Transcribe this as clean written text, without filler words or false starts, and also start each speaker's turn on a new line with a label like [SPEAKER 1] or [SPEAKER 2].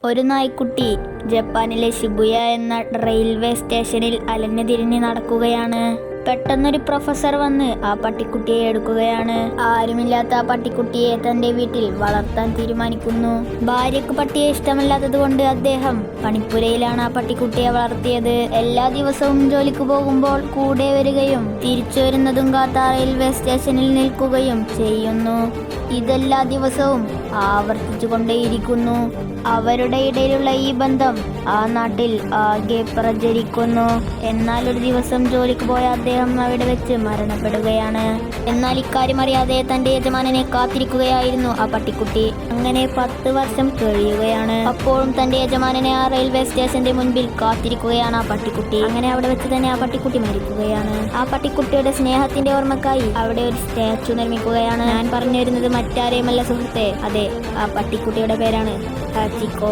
[SPEAKER 1] ഒരു നായ്ക്കുട്ടി ജപ്പാനിലെ ഷിബുയ എന്ന റെയിൽവേ സ്റ്റേഷനിൽ അലഞ്ഞു തിരിഞ്ഞ് നടക്കുകയാണ്. പെട്ടെന്നൊരു പ്രൊഫസർ വന്ന് ആ പട്ടിക്കുട്ടിയെ എടുക്കുകയാണ്. ആരുമില്ലാത്ത ആ പട്ടിക്കുട്ടിയെ തന്റെ വീട്ടിൽ വളർത്താൻ തീരുമാനിക്കുന്നു. ഭാര്യക്ക് പട്ടിയെ ഇഷ്ടമല്ലാത്തത് കൊണ്ട് അദ്ദേഹം പണിപ്പുരയിലാണ് ആ പട്ടിക്കുട്ടിയെ വളർത്തിയത്. എല്ലാ ദിവസവും ജോലിക്ക് പോകുമ്പോൾ കൂടെ വരികയും തിരിച്ചു വരുന്നതും കാത്ത റെയിൽവേ സ്റ്റേഷനിൽ നിൽക്കുകയും ചെയ്യുന്നു. ഇതെല്ലാ ദിവസവും ആവർത്തിച്ചു കൊണ്ടേയിരിക്കുന്നു. അവരുടെ ഇടയിലുള്ള ഈ ബന്ധം ആ നാട്ടിൽ ആകെ പ്രചരിക്കുന്നു. എന്നാൽ ഒരു ദിവസം ജോലിക്ക് പോയ അദ്ദേഹം അവിടെ വെച്ച് മരണപ്പെടുകയാണ്. എന്നാൽ ഇക്കാര്യം അറിയാതെ തന്റെ യജമാനനെ കാത്തിരിക്കുകയായിരുന്നു ആ പട്ടിക്കുട്ടി. അങ്ങനെ 10 വർഷം കഴിയുകയാണ്. അപ്പോഴും തന്റെ യജമാനനെ ആ റെയിൽവേ സ്റ്റേഷന്റെ മുൻപിൽ കാത്തിരിക്കുകയാണ് ആ പട്ടിക്കുട്ടി. അങ്ങനെ അവിടെ വെച്ച് തന്നെ ആ പട്ടിക്കുട്ടി മരിക്കുകയാണ്. ആ പട്ടിക്കുട്ടിയുടെ സ്നേഹത്തിന്റെ ഓർമ്മക്കായി അവിടെ ഒരു സ്റ്റാച്ചു നിർമ്മിക്കുകയാണ്. ഞാൻ പറഞ്ഞു വരുന്നത് മറ്റാരെയുമല്ല സുഹൃത്തെ, അതെ, ആ പട്ടിക്കുട്ടിയുടെ പേരാണ് ഹാച്ചിക്കോ.